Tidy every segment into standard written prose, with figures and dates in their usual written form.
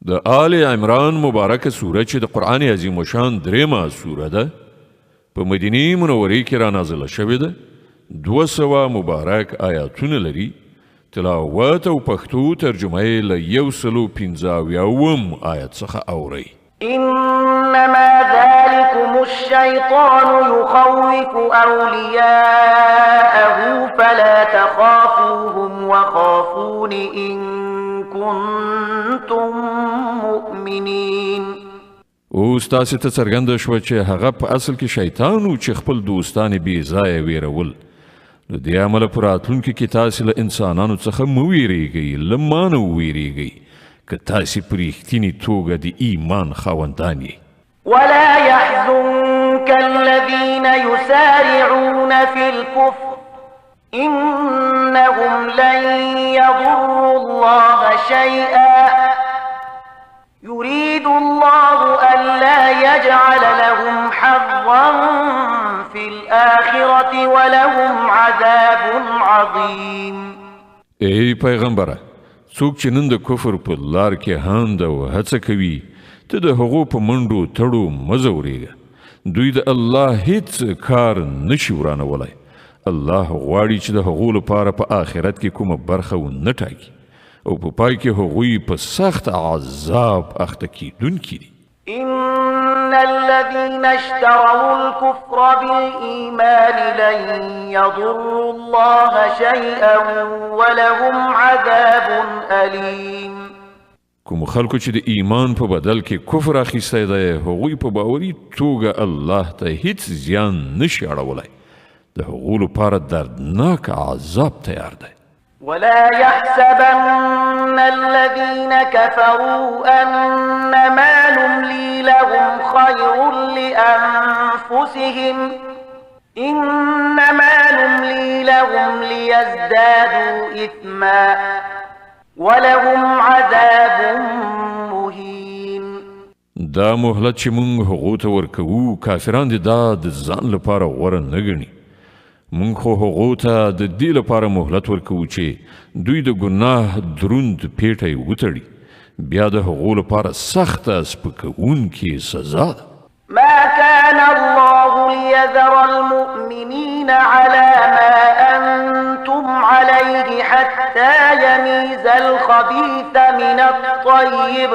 د آل عمران مبارکه سوره چې د قرآن عظیم شان درېمه سوره ده په مدینه منورې کې را نازله شوې ده 200 مبارک آیاتونه لري تلاوت او پښتو ترجمه یې له 155 آیت څخه اورئ إنما ذلكم الشيطان يخوف أولياءه فلا تخافوهم وخافون إن كنتم مؤمنين اوس تاسې ته څرګنده شوه چې هغه په اصل کې شیطان و چې خپل دوستان بې ځایه ویرول له دې امله په راتلونکي کې تاسې له انسانانو څخه مه ویرېږئ له ما نه وویرېږئ که تاسې په رښتینې توګه د ایمان خاوندان یې ولا يحزنك الذين يسارعون في الكفر إنهم لن يضروا الله شيئا يريد الله ألا يجعل لهم حظا في الآخرة ولهم عذاب عظيم ای پیغمبره څوک چې نن د کفر په لار کې هاند او هڅه کوي ته د هغو په منډو تړو مه ځورېږه دوی د الله هیڅ کار نشي ورانولی الله غواړي چې د هغو لپاره په آخرت کې کومه برخه ونه ټاکي او په پای کې هغوی په سخت عذاب اخته کیدونکي دي إن الذين اشتروا الكفر بالإيمان لن يضروا الله شيئا ولهم عذاب أليم کوم خلکو چې د ایمان په بدل کې کفر اخیستی دی هغوی په باوري توګه الله ته هیڅ زیان نشي اړولی د هغو لپاره دردناک عذاب تیار دی ولا يحسبن الذين كفروا أنما نملي لهم خير لأنفسهم إنما نملي لهم ليزدادوا إثما ولهم عذاب مهين دا مهلت چې موږ هغو ته ورکوو کافران دي دا د ځان لپاره غوره نه ګڼي مونږ خو هغو ته د دې لپاره مهلت ورکوو چې دوی د ګناه دروند پیټی وتړي بیا د هغو لپاره سخته سپکوونکې سزا ده ما كان الله ليذر المؤمنين على ما أنتم عليه حتى يميز الخبيث من الطيب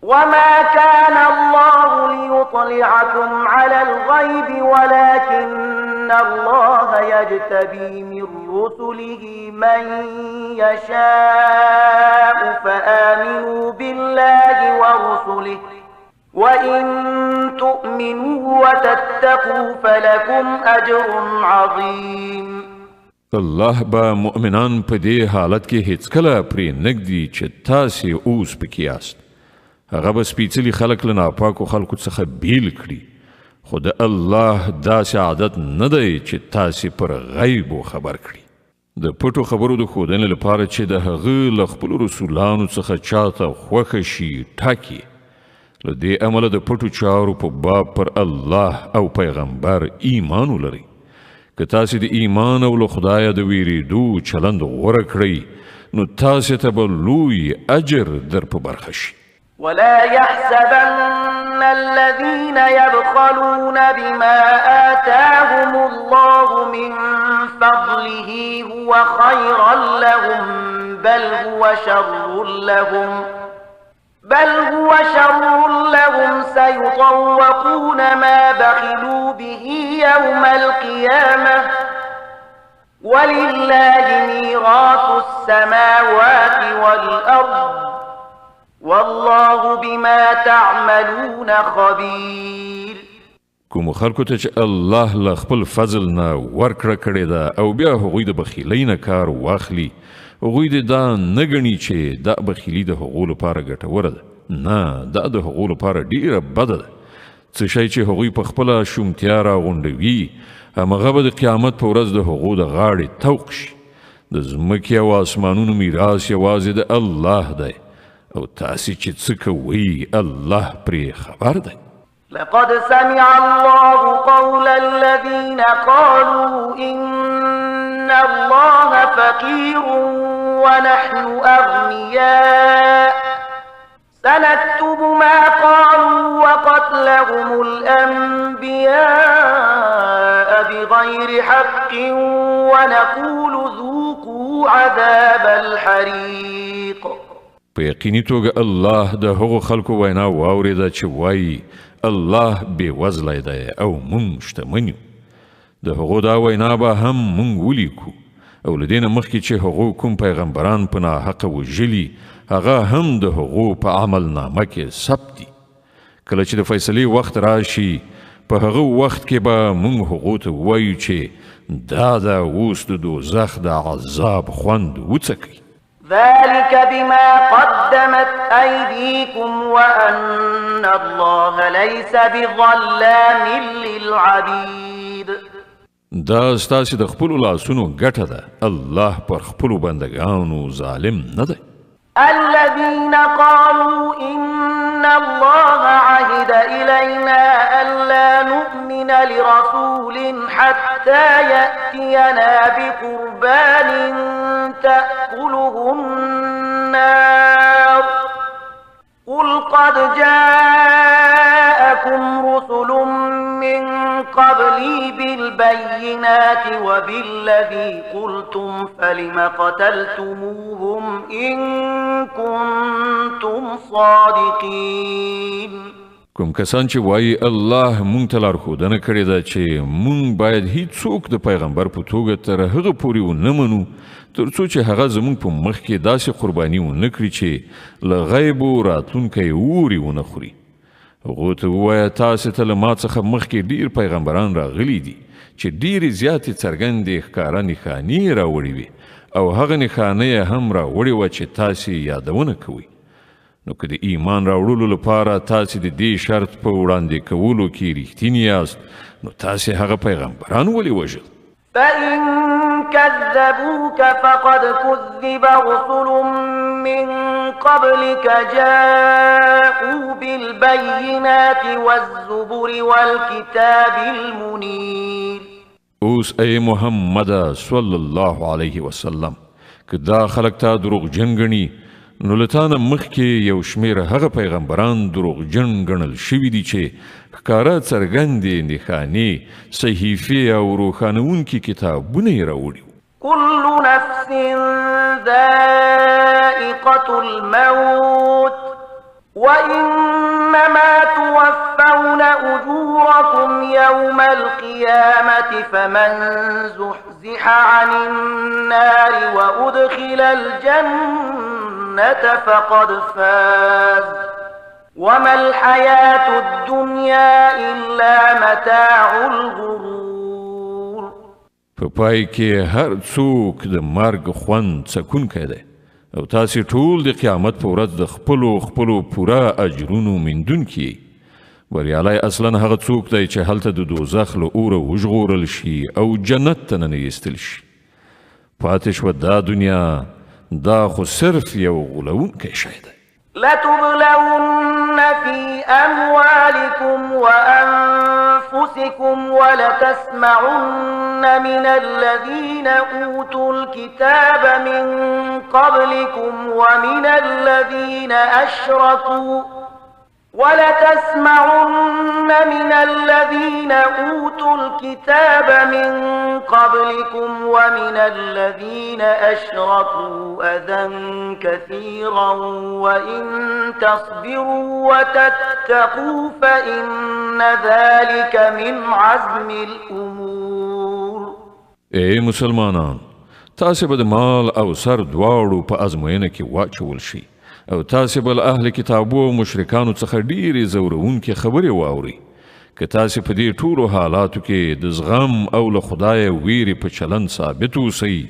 وما كان الله ليطلعكم على الغيب ولكن الله يجتبي من رسله من يشاء فآمنوا بالله ورسله وإن تؤمنوا وتتقوا فلكم أجر عظيم الله با مؤمنان په دې حالت کې هیڅکله پرې نږدي چې تاسې اوس پکې یاست هغه به سپیڅلي خلک له ناپاکو خلکو څخه بیل کړي خو د الله داسې عادت نه دی چې تاسې پر غیبو خبر کړي د پټو خبرو د ښودنې لپاره چې د هغه له خپلو رسولانو څخه چاته خوښه شي ټاکي له دې امله د پټو چارو په باب پر الله او پیغمبر ایمان ولرئ که تاسې د ایمان او له خدایه د ویرېدو چلند غوره کړئ نو تاسې ته به لوی اجر در په برخه شي ولا يحسبن الذين يبخلون بما آتاهم الله من فضله هو خيرا لهم بل هو شر لهم سيطوقون ما بخلوا به يوم القيامة ولله ميراث السماوات والأرض والله بما تعملون خبير کوم خلکو ته چې الله له خپل فضل نه ورکړه کړې ده او بیا هغوی د بخیلۍ نه کار واخلي هغوی د دا نه ګڼي چې دا بخیلي د هغو لپاره ګټوره ده نه دا د هغو لپاره ډیره بده ده څه شی چې هغوی په خپله شومتیا راغونډوي همغه به د قیامت په ورځ د هغو د غاړې توق شي د ځمکې او اسمانونو میراث یوازې د الله دی او تاسې چې څه کوئ الله پرې خبر دی لقد سمع الله قول الذين قالوا إن الله فقير ونحن أغنياء سنكتب ما قالوا وقتلهم الأنبياء بغير حق ونقول ذوقوا عذاب الحريق. په یقیني توګه الله د هغو خلکو وینا واورېده چې وایي الله بې وزلی دی او موږ شتمن یو. د هغو دا وینا به هم موږ ولیکو او له دې نه مخکې چې هغو کوم پیغمبران په ناحقه وژلي هغه هم د هغو په عملنامه کې ثبت دي. کله چې د فیصلې وخت راشي په هغه وخت کې به موږ هغو ته ووایو چې دا د اوس د دوزخ د عذاب خوند وڅکئ. ذلك بما قدمت أيديكم وأن الله ليس بظلام للعبيد. دا ستاسې د خپلو لاسونو ګټه ده. الله پر خپلو بندگانو ظالم نه دی. الذين قالوا إن الله عهد إلينا ألا نؤمن لرسول حتى يأتينا بقربان تأكله النار قل قد جاءكم رسل من قبلي بالبينات وبالذي قلتم فلم قتلتموهم إن كنتم صادقين. کوم کسان چې وایي الله مونږ ته لارښودنه کړې ده چې مونږ باید هیڅوک د پیغمبر په توګه تر هغه پورې ونه منو تر څو چې هغه زمونږ په مخ کې داسې قرباني ونه کړي چې له غیبو راتلونکی اوري ونه خوري. هغو ته ووایه تاسې ته له ما څخه مخکې ډېر پیغمبران راغلي دي چې ډېرې زیاتې څرګندې ښکاره نښانې یې راوړې وې او هغه نښانه یې هم راوړې وه چې تاسې یادونه کوئ. نو که د ایمان راوړلو لپاره تاسې د دې شرط په وړاندې کولو کې رښتیني یاست نو تاسې هغه پیغمبران ولې وژل؟ فإن كذبوك فقد كذب رسل من قبلك جاءوا بالبينات والزبر والكتاب المنير. اوس ای محمد صلی الله علیه وسلم که دا خلق تا دروغجن ګڼي نو له تا نه مخکې یو شمېر هغه پیغمبران دروغجن ګڼل شوي دي چې ښکاره څرګندې نښانې صحیفې او روښانوونکي کتابونه یې راوړي. كل نفس ذائقة الموت وإنما توفون أجوركم يوم القيامة فمن زحزح عن النار وأدخل الجنة فقد فاز وما الحياة الدنيا إلا متاع الغرور. په پای کې هر څوک د مرګ خوند څکونکی دی او تاسې ټول د قیامت په ورځ د خپلو پوره اجرونو میندونکي. بریالی اصلا هغه څوک دی چې هلته د دوزخ له اوره وژغورل شي او جنت ته ننویستل شي. پاتې شوه دا دنیا دا خو صرف یو غولونکی شی دی. لتبلون في أموالكم وأنفسكم ولتسمعن من الذين أوتوا الكتاب من قبلكم ومن الذين أشركوا ولتسمعن من الذين أوتوا الكتاب من قبلكم ومن الذين أشركوا أذى كثيرا وإن تصبروا وتتقوا فإن ذلك من عزم الأمور. ای مسلمانان تاسې به د مال او سر دواړو په ازموینه کې واچول شي او تاسې به له اهل کتابو او مشرکانو څخه ډېرې ځورونکې خبرې واورئ. که تاسې په دې ټولو حالاتو کې د زغم او له خدایه ویرې په چلند ثابت اوسئ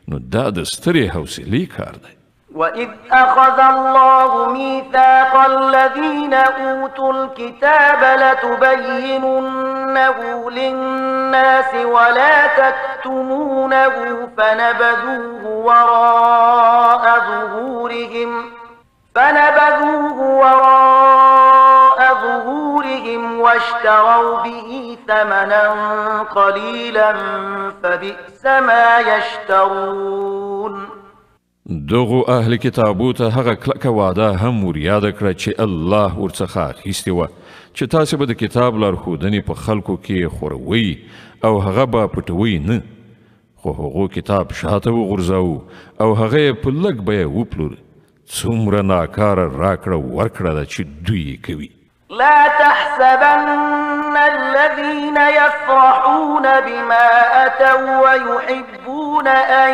نو دا د سترې حوصلې کار دی. وإذ أخذ الله ميثاق الذين أوتوا الكتاب لتبيننه للناس ولا تكتمونه فنبذوه وراء ظهورهم واشتروا به ثمنا قليلا فبئس ما يشترون. دغو اهل کتابو ته هغه کلکه وعده هم ور یاده کړه چې الله ورڅخه اخیستې وه چې تاسې به د کتاب لارښودنې په خلکو کې خوروئ او هغه به پټوئ نه، خو هغو کتاب شاته وغورځاوه او هغه یې په لږ بیه وپلور. څومره ناکاره راکړه ورکړه ده چې دوی یې کوي. لا تحسبن الذين يفرحون بما أتوا ويحبون أن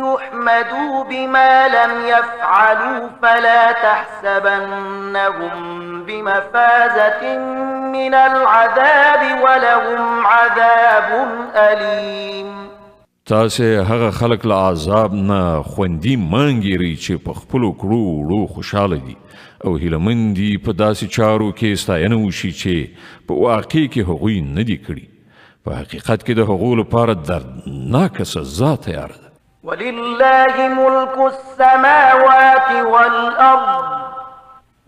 يحمدوا بما لم يفعلوا فلا تحسبنهم بمفازة من العذاب ولهم عذاب أليم. تاسې هغه خلک له عذاب نه خوندي مانګیرئ چې په خپلو کړو وړو خوشحاله دي او هیلهمند دي په داسې چارو کې ستاینه وشي چې په واقع کې هغوی نه دي کړي. په حقیقت کې د هغو لپاره دردناکه سزا تیاره ده. ولله ملك السماوات والأرض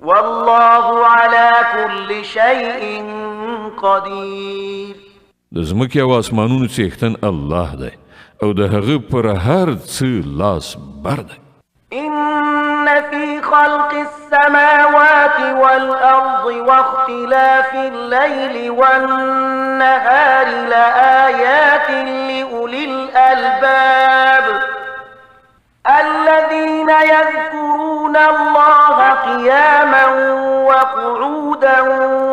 والله على كل شيء قدير. د ځمکې او اسمانونو څښتن الله دی او د هغه پر هر څه لاس بر دی. إن في خلق السماوات والأرض واختلاف الليل والنهار لآيات لأولي الألباب الذين يذكرون الله قياما وقعودا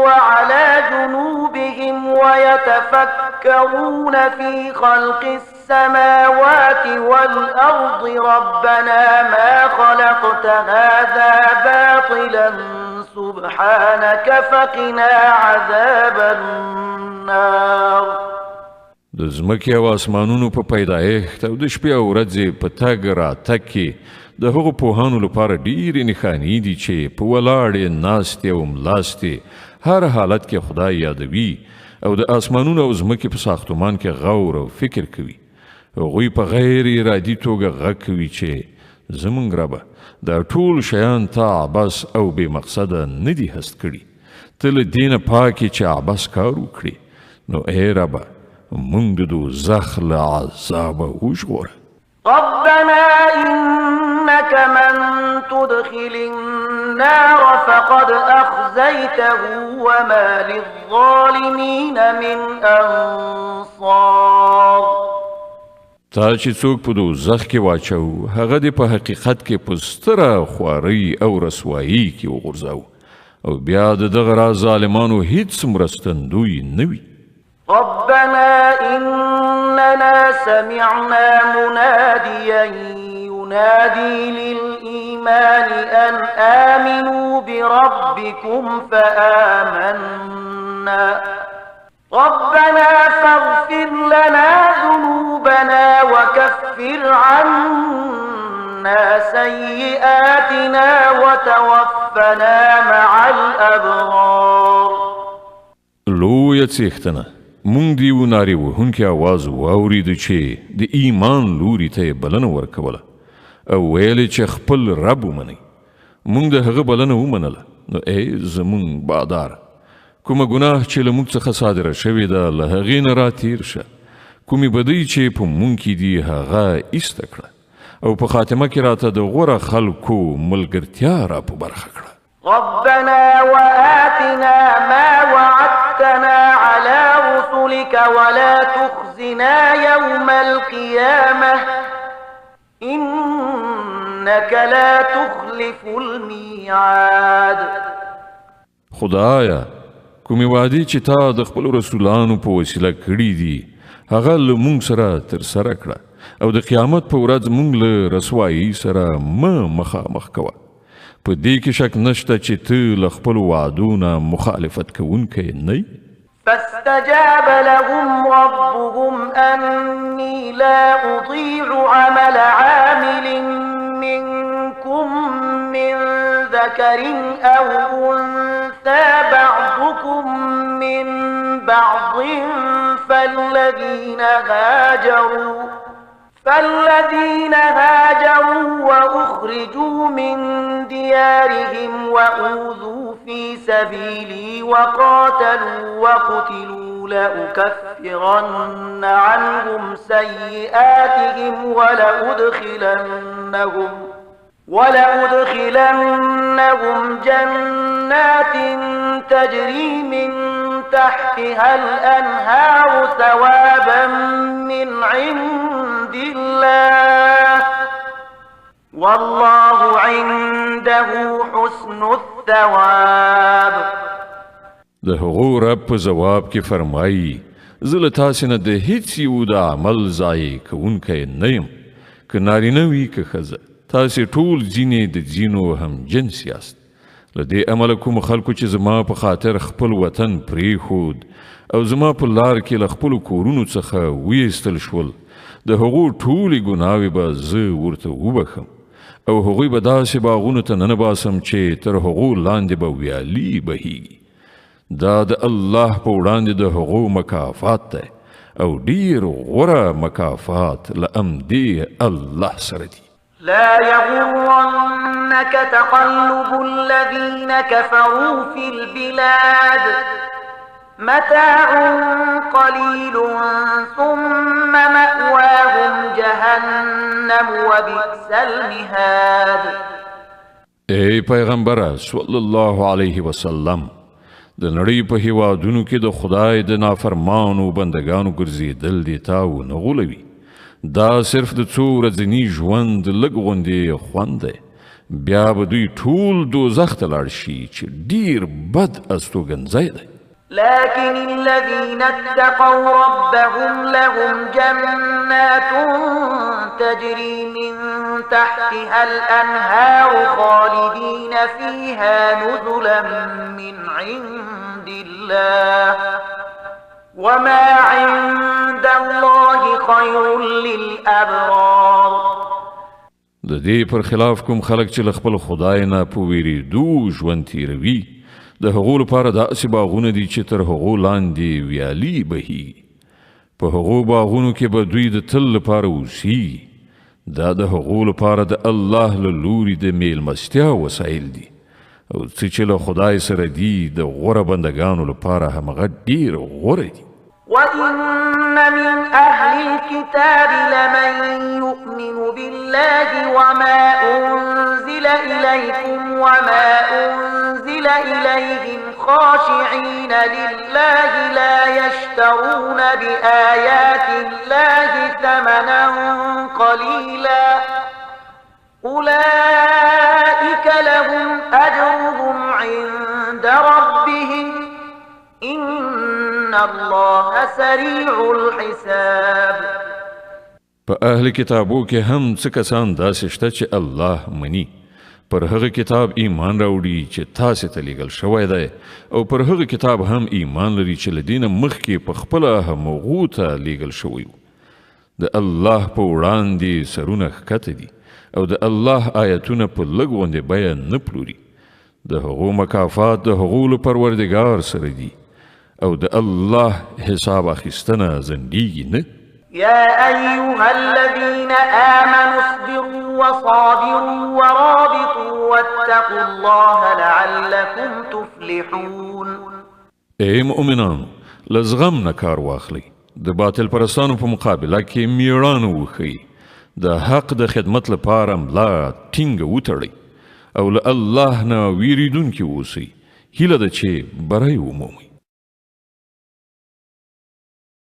وعلى جنوبهم ويتفكرون في خلق السماوات والأرض ربنا ما خلقت هذا باطلا سبحانك فقنا عذاب النار. د ځمکې او اسمانونو په پیدایښت او د شپې او ورځې په تګ راتګ کې د هغو پوهانو لپاره ډېرې نښانې دي چې په ولاړې ناستې او ملاستې هر حالت کې خدای یادوي او د اسمانونو او ځمکې په ساختمان کې غور او فکر کوي. هغوی په غیر ارادي توګه غږ کوي چې زموږ ربه دا ټول شیان تا عبث او بې مقصده نه دي هست کړي، ته له دې نه پاکې چې عبث کار وکړې. نو ای ربه مونږ د دوزخ له عذابه وژغوره. ربنا إنك من تدخل النار فقد أخزيته وما للظالمين من أنصار. تا چې څوک په دوزخ کې واچو هغه دې په حقیقت کې په ستره خوارۍ او رسوایي کې وغورځاو او بیا د دغه راز ظالمانو هیڅ مرستندوی نه وي. ربنا إننا سمعنا مناديا ينادي للإيمان أن آمنوا بربكم فآمنا ربنا فاغفر لنا ذنوبنا وكفر عنا سيئاتنا وتوفنا مع الأبرار. لویه څښتنه مونږ د یو نارې وهونکي اواز واورېده چې د ایمان لوري ته یې بلنه ورکوله او ویلې چې خپل رب ومنئ. مونږ د هغه بلنه ومنله. نو ای زمونږ باداره کومه ګناه چې له موږ څخه صادره شوې ده له هغې نه راتېر شه. کومې بدۍ چې په مونږ کې دي هغه ایسته کړه او په خاتمه کې راته د غوره خلکو ملګرتیا را په برخه کړه. ربنا وآتنا ما وعدتنا على رسلك ولا تخزنا يوم القيامة إنك لا تخلف الميعاد. خدایا کومې وعدې چې تا د خپلو رسولانو په وسیله کړي دي هغه له مونږ سره ترسره کړه او د قیامت په ورځ مونږ له رسوایي سره مخامخ کوه. په دې کې شک نشته چې ته له خپلو وعدو نه مخالفت کوونکی نه یې. فاستجاب لهم ربهم أني لا أضيع عمل عامل منكم من ذكر أو أنثى بعضكم من بعض فالذين هاجروا وأخرجوا من ديارهم وأوذوا في سبيلي وقاتلوا وقتلوا لأكفرن عنهم سيئاتهم ولأدخلنهم ولأدخلنهم جنات تجري من تحتها الأنهار ثوابا من عند الله والله عنده حسن الثواب. د هغو رب په جواب کې فرمایي زه له تاسې نه د هیڅ یو د عمل ضایع کوونکی نه یم، که نارینه وي که ښځه، تاسې ټول ځینې د ځینو هم جنس یاست. له دې امله کومو خلکو چې زما په خاطر خپل وطن پرېښود او زما په لار کې له خپلو کورونو څخه ویستل شول، د هغو ټولې ګناوې به زه ورته وبخم او هغوی به داسې باغونو ته ننباسم چې تر هغو لاندې به ویالې بهیږي. دا د الله په وړاندې د هغو مکافات دی او ډیر غوره مکافات له امدې الله سره دي. لا يغرنك تقلب الذين كفروا في البلاد متاع قليل ثم مأواهم جهنم وبئس المهاد. ای پیغمبره صلی الله علیه وسلم، د نړۍ په هیوادونو کې د خدای د نافرمانو بندگانو ګرځېدل دې تا ونه غولوي. دا صرف د څو ورځني ژوند لږ غوندې خوند دی، بیا به دوی ټول دوزخ ته لاړ شي چې ډیر بد استوګنځی دی. لكن الذين اتقوا ربهم لهم جنات تجري من تحتها الأنهار خالدين فيها نزلا من عند الله وما عند الله خير للأبرار. د دې پر خلاف کوم خلک چې له خپل خدای نه په ویریدو ژوند تیروي، د هغو لپاره داسې باغونه دي چې تر هغو لاندې ویالې بهیږي. په هغو باغونو کې به دوی د تل لپاره اوسیږي. دا د هغو لپاره د الله له لوري د میلمستیا وسایل دي او څه چې له خدای سره دي د غوره بندګانو لپاره همغه ډیر غوره دي. وَإِنَّ مِنْ أَهْلِ الْكِتَابِ لَمَنْ يُؤْمِنُ بِاللَّهِ وَمَا أُنْزِلَ إِلَيْكُمْ وَمَا أُنْزِلَ إِلَيْهِمْ خَاشِعِينَ لِلَّهِ لَا يَشْتَرُونَ بِآيَاتِ اللَّهِ ثَمَنًا قَلِيلًا أُولَئِكَ لَهُمْ أَجْرُهُمْ عِنْدَ رَبِّهِمْ إِنَّ اللَّهَ سَرِيعُ الْحِسَابِ. په اهل کتابو کې هم څه کسان داسې شته چې الله مني، پر هغه کتاب ایمان راوړي چې تاسې ته لیږل شوی دی او پر هغه کتاب هم ایمان لري چې له دې نه مخکې په خپله هغو ته لیږل شوی و. د الله په وړاندې سرونه ښکته دي او د الله آیتونه په لږ غوندې بیه نه پلوري. د هغو مکافات د هغو له پروردګار سره دي او د الله حساب اخیستنه ځنډیږي نه. يا أيها الذين آمنوا اصبروا وصابروا ورابطوا واتقوا الله لعلكم تفلحون. ای مؤمنانو، له زغم نه کار واخلئ، د باطل پرستانو په مقابله کې میړانه وښیئ، د حق د خدمت لپاره ملا ټینګه وتړئ او له الله نه ویریدونکي اوسئ. هیله ده چې بری ومومئ.